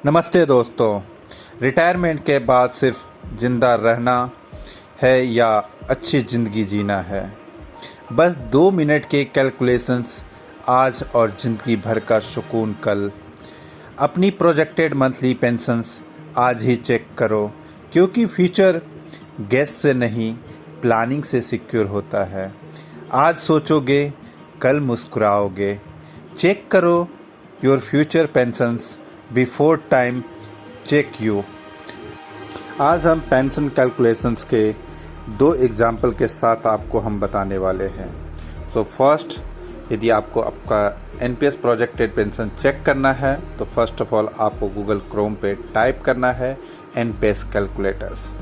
नमस्ते दोस्तों। रिटायरमेंट के बाद सिर्फ ज़िंदा रहना है या अच्छी ज़िंदगी जीना है? बस 2 मिनट के कैलकुलेशंस आज और ज़िंदगी भर का सुकून कल। अपनी प्रोजेक्टेड मंथली पेंशन्स आज ही चेक करो, क्योंकि फ्यूचर गेस से नहीं प्लानिंग से सिक्योर होता है। आज सोचोगे कल मुस्कुराओगे। चेक करो your future pensions before time check you. आज हम पेंशन कैलकुलेशंस के 2 एग्जाम्पल के साथ आपको हम बताने वाले हैं। सो फर्स्ट, यदि आपको आपका एनपीएस प्रोजेक्टेड पेंशन चेक करना है तो फर्स्ट ऑफ ऑल आपको गूगल क्रोम पे टाइप करना है एनपीएस कैलकुलेटर्स।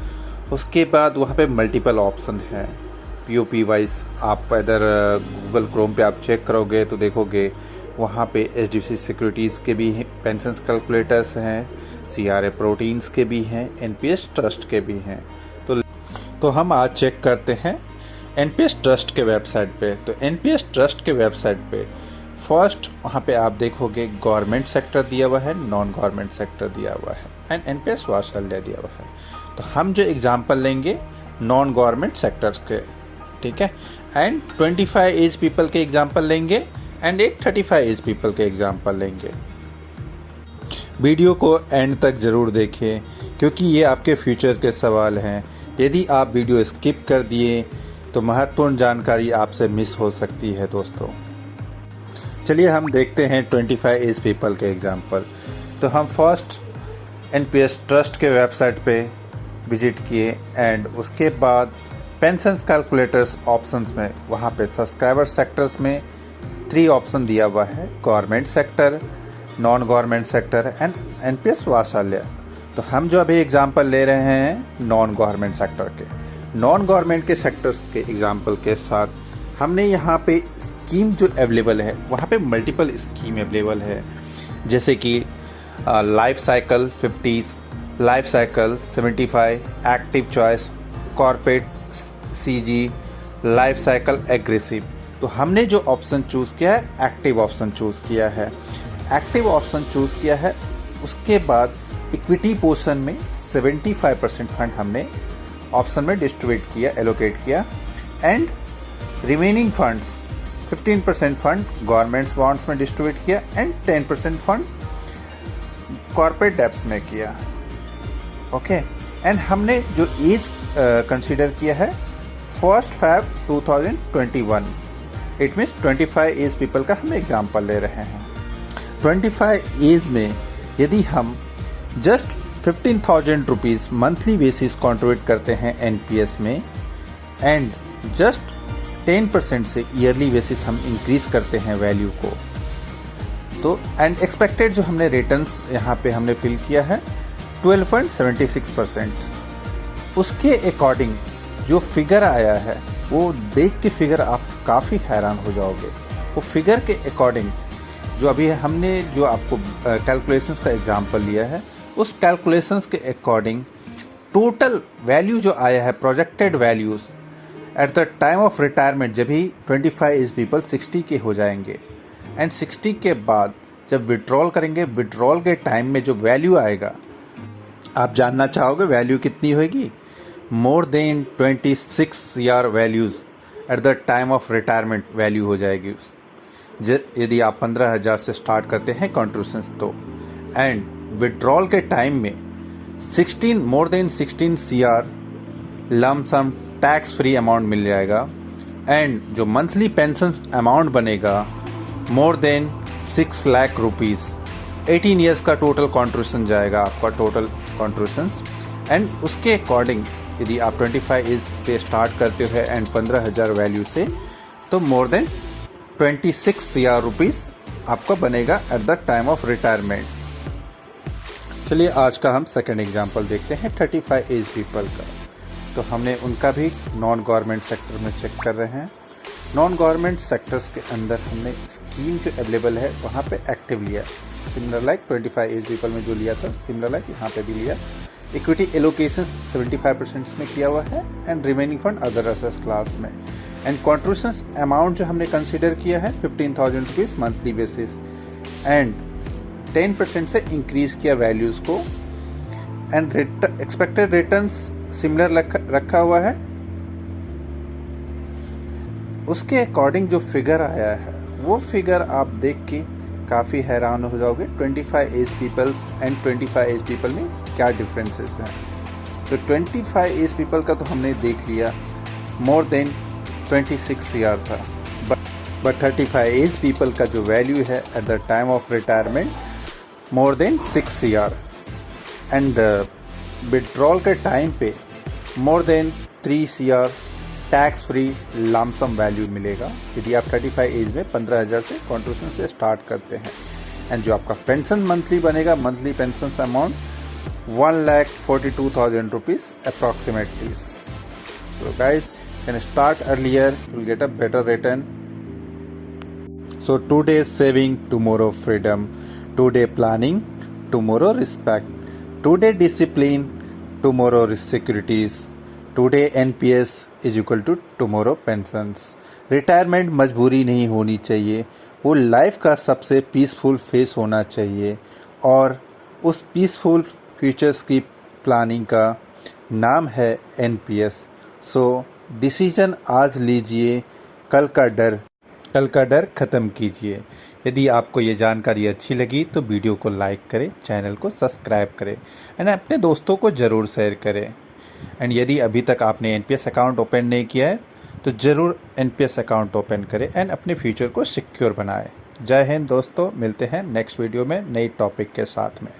उसके बाद वहाँ पे मल्टीपल ऑप्शन है पीओपी वाइज। आप इधर गूगल क्रोम पे आप चेक करोगे तो देखोगे वहाँ पे एचडीएफसी सिक्योरिटीज़ के भी पेंशन कैलकुलेटर्स हैं, सीआरए प्रोटीन्स के भी हैं, एनपीएस ट्रस्ट के भी हैं। तो हम आज चेक करते हैं एनपीएस ट्रस्ट के वेबसाइट पे। तो एनपीएस ट्रस्ट के वेबसाइट पे फर्स्ट वहाँ पे आप देखोगे गवर्नमेंट सेक्टर दिया हुआ है, नॉन गवर्नमेंट सेक्टर दिया हुआ है एंड एनपीएस वात्सल्य दिया हुआ है। तो हम जो एग्जांपल लेंगे नॉन गवर्नमेंट सेक्टर्स के, ठीक है, एंड 25 एज पीपल के एग्जांपल लेंगे एंड एक 35 एज पीपल के एग्जांपल लेंगे। वीडियो को एंड तक ज़रूर देखें, क्योंकि ये आपके फ्यूचर के सवाल हैं। यदि आप वीडियो स्किप कर दिए तो महत्वपूर्ण जानकारी आपसे मिस हो सकती है दोस्तों। चलिए हम देखते हैं 25 एज पीपल के एग्जांपल। तो हम फर्स्ट एनपीएस ट्रस्ट के वेबसाइट पे विजिट किए एंड उसके बाद पेंशन कैलकुलेटर्स ऑप्शंस में वहाँ पे सब्सक्राइबर सेक्टर्स में 3 ऑप्शन दिया हुआ है, government sector, non government sector and NPS वात्सल्य। तो हम जो अभी एग्जांपल ले रहे हैं नॉन गवर्नमेंट सेक्टर के। नॉन गवर्नमेंट के सेक्टर्स के एग्जांपल के साथ हमने यहाँ पे स्कीम जो अवेलेबल है, वहाँ पे मल्टीपल स्कीम अवेलेबल है, जैसे कि life cycle 50, life cycle 75, active choice, corporate CG, life cycle aggressive. तो हमने जो ऑप्शन चूज़ किया है एक्टिव ऑप्शन चूज़ किया है। एक्टिव ऑप्शन चूज़ किया है, उसके बाद इक्विटी पोर्शन में 75% फंड हमने ऑप्शन में डिस्ट्रीब्यूट किया, एलोकेट किया and remaining funds 15% fund governments bonds में डिस्ट्रीब्यूट किया एंड 10% फंड कॉर्पोरेट डेब्ट्स में किया। ओके, एंड हमने जो एज कंसीडर किया है 1 Feb 2021। It means 25 age people का हम एग्जाम्पल ले रहे हैं। 25 एज में यदि हम just 15,000 rupees monthly basis contribute करते हैं एनपीएस में एंड जस्ट 10% से ईयरली बेसिस हम इंक्रीज करते हैं वैल्यू को, तो एंड एक्सपेक्टेड जो हमने रिटर्न्स यहाँ पे हमने फिल किया है 12.76%। उसके अकॉर्डिंग जो फिगर आया है वो देख के फिगर आप काफ़ी हैरान हो जाओगे। वो फिगर के अकॉर्डिंग जो अभी हमने जो आपको कैलकुलेशंस का एग्जांपल लिया है, उस कैलकुलेशंस के अकॉर्डिंग टोटल वैल्यू जो आया है, projected values at the time of retirement, जब ही 25 एज पीपल 60 के हो जाएंगे एंड 60 के बाद जब विड्रॉल करेंगे, विड्रॉल के टाइम में जो वैल्यू आएगा, आप जानना चाहोगे वैल्यू कितनी होगी? More than 26 year values at the time of retirement value हो जाएगी यदि आप 15,000 से स्टार्ट करते हैं कॉन्ट्रीब्यूशंस तो, एंड विड्रॉल के टाइम में 16 मोर देन 16 सीआर लम सम टैक्स फ्री अमाउंट मिल जाएगा एंड जो मंथली पेंशन अमाउंट बनेगा more than 6 lakh rupees. 18 years का टोटल कॉन्ट्रीब्यूशन जाएगा आपका, टोटल कॉन्ट्रीब्यूशंस। एंड उसके अकॉर्डिंग यदि आप 25 एज पे स्टार्ट करते हो एंड 15,000 वैल्यू से, तो मोर देन 26 सीआर रुपीज़ आपका बनेगा at the time of retirement. चलिए आज का हम सेकेंड एग्जांपल देखते हैं 35 एज पीपल का। तो हमने उनका भी नॉन गवर्नमेंट सेक्टर में चेक कर रहे हैं। नॉन गवर्नमेंट सेक्टर्स के अंदर हमने स्कीम जो अवेलेबल है वहाँ पे एक्टिव लिया, सिमिलर लाइक 25 एज पीपल में जो लिया था, सिमिलर लाइक यहाँ पे भी लिया। इक्विटी एलोकेशन 75% में किया हुआ है and remaining fund other assets class में। एंड कॉन्ट्रीब्यूशंस अमाउंट जो हमने कंसीडर किया है 15,000 रुपीज़ मंथली बेसिस एंड 10% से इंक्रीज किया वैल्यूज़ को, एंड एक्सपेक्टेड रिटर्न्स सिमिलर रखा हुआ है। उसके अकॉर्डिंग जो फिगर आया है वो फिगर आप देख के काफ़ी हैरान हो जाओगे। 25 age peoples and 25 age people में क्या डिफरेंसेस हैं। तो 25 एज पीपल का तो हमने देख लिया, मोर देन 26 CR था, बट 35 एज पीपल का जो वैल्यू है at the time of retirement more than 6 CR, and withdrawal के टाइम पे more than 3 CR tax free lump sum value मिलेगा यदि आप 35 एज में 15,000 से कॉन्ट्रीब्यूशन से स्टार्ट करते हैं। एंड जो आपका पेंशन मंथली बनेगा, monthly pension amount 1,42,000 rupees approximately. So guys can start earlier, you will get a better return. So today saving tomorrow freedom, today planning tomorrow respect, today discipline tomorrow securities, today NPS is equal to tomorrow pensions. Retirement मजबूरी नहीं होनी चाहिए, वो life का सबसे peaceful face होना चाहिए, और उस पीसफुल फ्यूचर्स की प्लानिंग का नाम है NPS। सो डिसीजन आज लीजिए, कल का डर ख़त्म कीजिए। यदि आपको ये जानकारी अच्छी लगी तो वीडियो को लाइक करें, चैनल को सब्सक्राइब करें, एंड अपने दोस्तों को ज़रूर शेयर करें। एंड यदि अभी तक आपने NPS अकाउंट ओपन नहीं किया है तो ज़रूर NPS अकाउंट ओपन करें एंड अपने फ्यूचर को सिक्योर बनाएं। जय हिंद दोस्तों, मिलते हैं नेक्स्ट वीडियो में नई टॉपिक के साथ में।